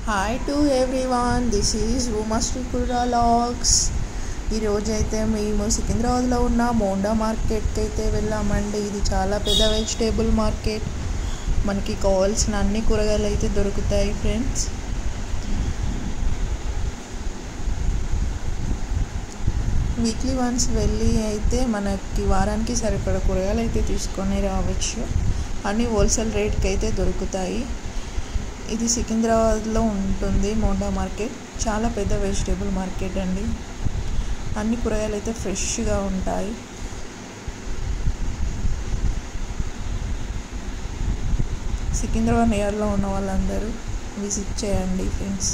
Hi to everyone, this is Umashri Kurra logs. ఈరోజైతే మేము సికింద్రాబాద్లో ఉన్న మోండా మార్కెట్కి అయితే వెళ్ళామండి. ఇది చాలా పెద్ద వెజిటేబుల్ మార్కెట్. మనకి కావాల్సిన అన్ని కూరగాయలు అయితే దొరుకుతాయి ఫ్రెండ్స్. వీక్లీ వన్స్ వెళ్ళి అయితే మనకి వారానికి సరిపడ కూరగాయలు అయితే తీసుకొని రావచ్చు. అన్నీ హోల్సేల్ రేట్కి అయితే దొరుకుతాయి. ఇది సికింద్రాబాద్లో ఉంటుంది మోండా మార్కెట్. చాలా పెద్ద వెజిటేబుల్ మార్కెట్ అండి. అన్ని కూరగాయలు అయితే ఫ్రెష్గా ఉంటాయి. సికింద్రాబాద్ నియర్లో ఉన్న వాళ్ళందరూ విజిట్ చేయండి ఫ్రెండ్స్.